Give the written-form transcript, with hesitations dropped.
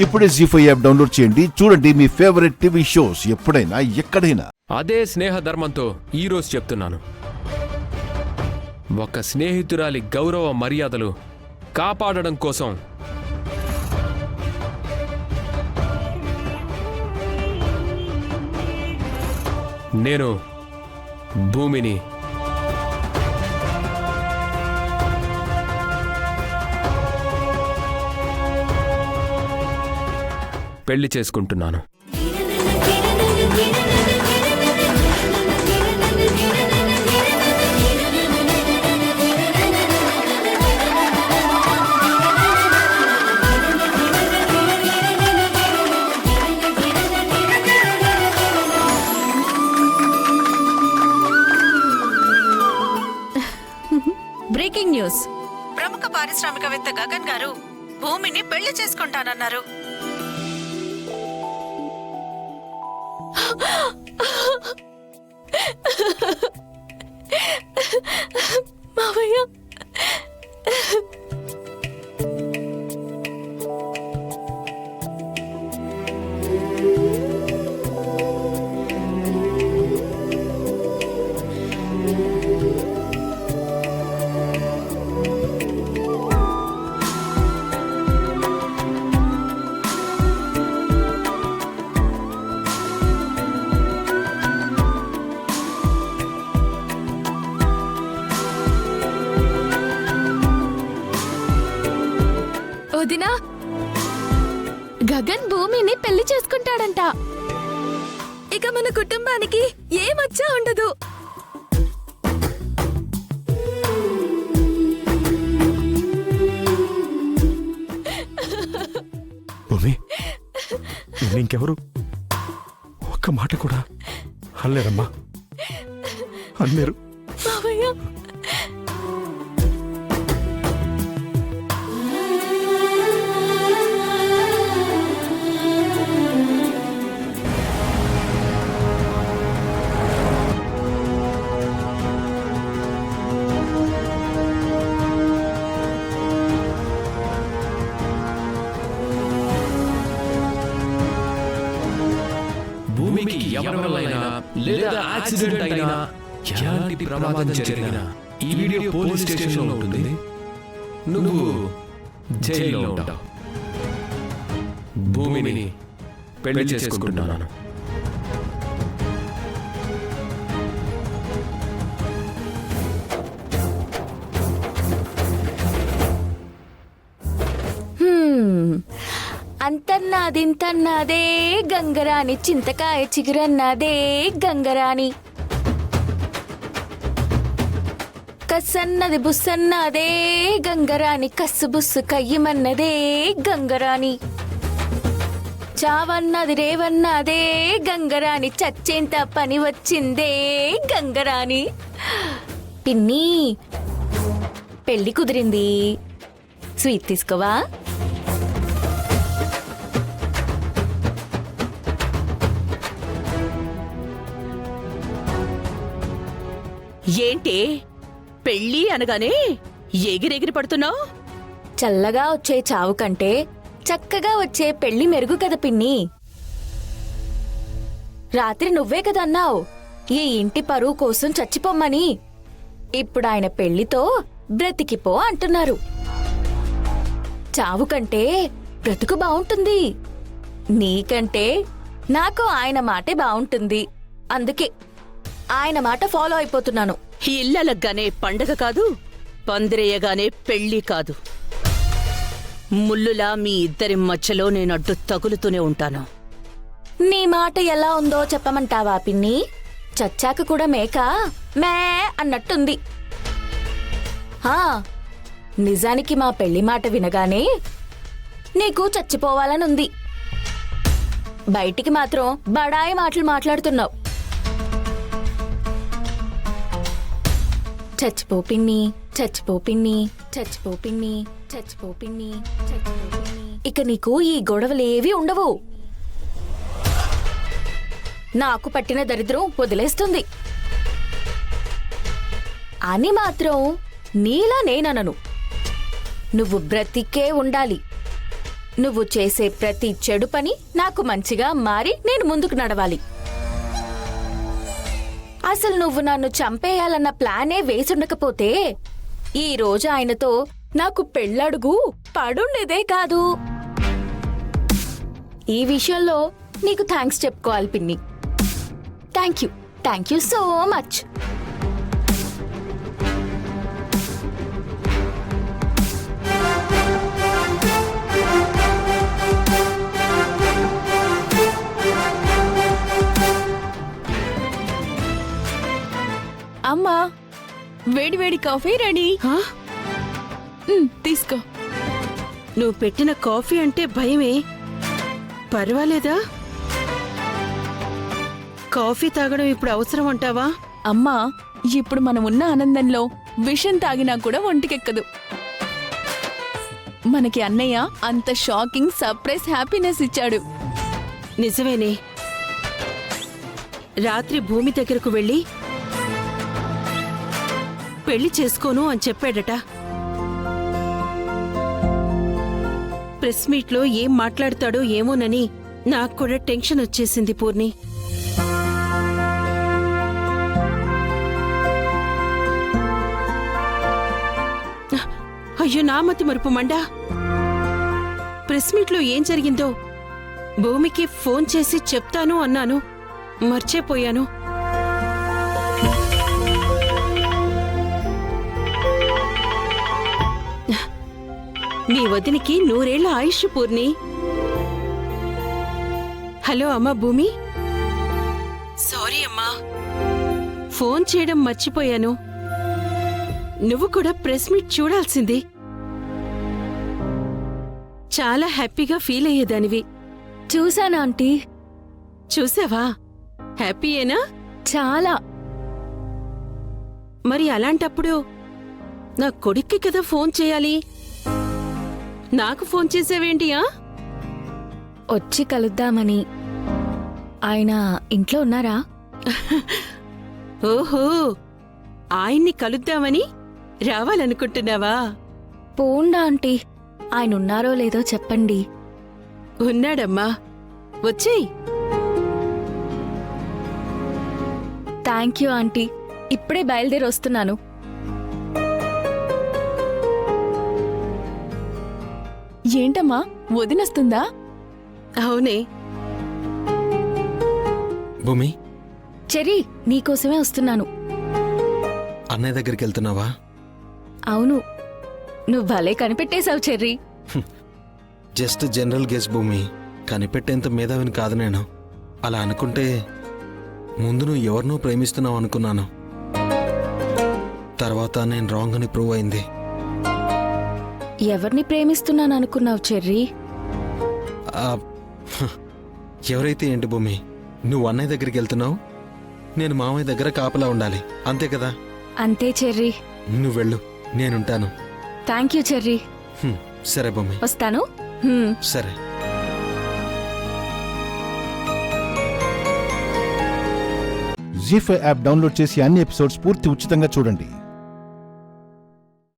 ఇప్పుడే జీ5 app download చేయండి. చూడండి మీ ఫేవరెట్ టీవీ షోస్ ఎప్పుడైనా ఎక్కడైనా. అదే స్నేహ ధర్మంతో ఈరోజు చెప్తున్నాను. ఒక స్నేహితురాలి గౌరవ మర్యాదలు కాపాడడం కోసం నేను భూమిని పెళ్లి చేసుకుంటున్నాను. Breaking news. ప్రముఖ పారిశ్రామికవేత్త గగన్ గారు భూమిని పెళ్లి చేసుకుంటానన్నారు. మావయ్య, వదినా, గగన్ భూమిని పెళ్లి చేసుకుంటాడంట. ఇక మన కుటుంబానికి ఏ మచ్చ ఉండదు. భూమి, ఇంకెవరు ఒక్క మాట కూడా అనలేరమ్మా. అన్నేరు మావయ్య, భూమికి ఎవరి వల్లైనా లేదా యాక్సిడెంట్ అయినా ఎలాంటి ప్రమాదం జరిగినా ఈ వీడియో పోలీస్ స్టేషన్లో ఉంటుంది. నువ్వు జైల్లో ఉంటావు. భూమిని పెళ్లి చేసుకుంటున్నాను. అంతన్నాదింతన్నాదే గంగరాని, చింతకాయ చిగురన్నాదే గంగరాని, కస్సన్నది బుస్సన్నాదే గంగరాని, కస్సు బుస్సు కయ్యమన్నదే గంగరాని, చావన్నది రేవన్నదే గంగరాని, చచ్చేంత పని వచ్చిందే గంగరాని. పిన్ని, పెళ్లి కుదిరింది. స్వీట్ తీసుకోవా? ఏంటి పెళ్లి అనగానే ఎగిరెగిరి పడుతున్నావు? చల్లగా వచ్చే చావు కంటే చక్కగా వచ్చే పెళ్లి మెరుగు కదా పిన్ని. రాత్రి నువ్వే కదా అన్నావు ఈ ఇంటి పరువు కోసం చచ్చిపోమ్మని. ఇప్పుడు ఆయన పెళ్లితో బ్రతికిపో అంటున్నారు. చావు కంటే బ్రతుకు బావుంటుంది. నీకంటే నాకు ఆయన మాటే బావుంటుంది. అందుకే ఆయన మాట ఫాలో అయిపోతున్నాను. ఇల్లలగ్గానే పండగ కాదు, పందిరేయగానే పెళ్లి కాదు. ముల్లులా మీ ఇద్దరి మధ్యలో నేనడ్డు తగులుతూనే ఉంటాను. నీ మాట ఎలా ఉందో చెప్పమంటావా పిన్ని? చచ్చాక కూడా మేక మే అన్నట్టుంది. నిజానికి మా పెళ్లి మాట వినగానే నీకు చచ్చిపోవాలనుంది. బయటికి మాత్రం బడాయి మాటలు మాట్లాడుతున్నావు. చచ్చిపో పిన్ని, చచ్చిపో పిన్ని, చచ్చిపో పిన్ని, చచ్చిపో పిన్ని, చచ్చిపో పిన్ని. ఇక నీకు ఈ గొడవలేవి ఉండవు. నాకు పట్టిన దరిద్రం వదిలేస్తుంది అని మాత్రం నీలా నేననను. నువ్వు బ్రతికే ఉండాలి. నువ్వు చేసే ప్రతి చెడు పని నాకు మంచిగా మారి నేను ముందుకు నడవాలి. అసలు నువ్వు నన్ను చంపేయాలన్న ప్లానే వేసుండకపోతే ఈ రోజు ఆయనతో నాకు పెళ్ళడుగు పడుండేదే కాదు. ఈ విషయంలో నీకు థ్యాంక్స్ చెప్పుకోవాలి పిన్ని. Thank you so much. అమ్మా, వేడి వేడి కాఫీ రెడీ. తీసుకో. నువ్వు పెట్టిన కాఫీ అంటే భయమే, పర్వాలేదా? కాఫీ తాగడం ఇప్పుడు అవసరం అంటావా? అమ్మా, ఇప్పుడు మనం ఉన్న ఆనందంలో విషం తాగినా కూడా ఒంటికెక్కదు. మనకి అన్నయ్య అంత షాకింగ్ సర్ప్రైజ్ హ్యాపీనెస్ ఇచ్చాడు. నిజమేనే. రాత్రి భూమి దగ్గరకు వెళ్ళి పెళ్లి చేసుకోను అని చెప్పాడట. ప్రెస్ మీట్లో ఏం మాట్లాడతాడో ఏమోనని నాకు కూడా టెన్షన్ వచ్చేసింది పూర్ణి. అయ్యో, నా మతి మరుపు మండా. ప్రెస్ మీట్లో ఏం జరిగిందో భూమికి ఫోన్ చేసి చెప్తాను అన్నాను, మర్చిపోయాను. నీ వదినికి 100 ఏళ్ల ఆయుష్ పూర్ణి. హలో అమ్మా భూమి. సారీ అమ్మా, ఫోన్ చేయడం మర్చిపోయాను. నువ్వు కూడా ప్రెస్ మీట్ చూడాల్సింది. చాలా హ్యాపీగా ఫీల్ అయ్యేదానివి. చూశానా ఆంటీ? చూసావా? హ్యాపీయేనా? చాలా. మరి అలాంటప్పుడు నా కొడుక్కి కదా ఫోన్ చేయాలి, నాకు ఫోన్ చేసేవేంటియా? వచ్చి కలుద్దామని. ఆయన ఇంట్లో ఉన్నారా? ఓహో, ఆయన్ని కలుద్దామని రావాలనుకుంటున్నావా? పోండా ఆంటీ, ఆయన ఉన్నారో లేదో చెప్పండి. ఉన్నాడమ్మా, వచ్చేయ్. థ్యాంక్ యూ ఆంటీ, ఇప్పుడే బయలుదేరి వస్తున్నాను. ఏంటమ్మా, వదినొస్తుందా? అవునే. భూమి, చెర్రీ, నీకోసమే వస్తున్నాను. అన్నయ్య దగ్గరికి వెళ్తున్నావా? అవును, నువ్వు భలే కనిపెట్టేశావు చెర్రీ. జస్ట్ జనరల్ గెస్ భూమి, కనిపెట్టేంత మేధావిని కాదు నేను. అలా అనుకుంటే ముందు నువ్వు ఎవరినో ప్రేమిస్తున్నావు అనుకున్నాను. తర్వాత నేను రాంగ్ అని ప్రూవ్ అయింది. ఎవరిని ప్రేమిస్తున్నాను అనుకున్నావు చెర్రీ? ఎవరైతే ఏంటి భూమి, నువ్వు అన్నయ్య దగ్గరికి వెళ్తున్నావు, నేను మామయ్య దగ్గర కాపలా ఉండాలి, అంతే కదా? అంతే చెర్రీ. నువ్వు వెళ్ళు, నేనుంటాను. Thank you Cherry. సరే భూమి, వస్తాను. సరే. జీ5 యాప్ డౌన్లోడ్ చేసి అన్ని ఎపిసోడ్స్ పూర్తి ఉచితంగా చూడండి.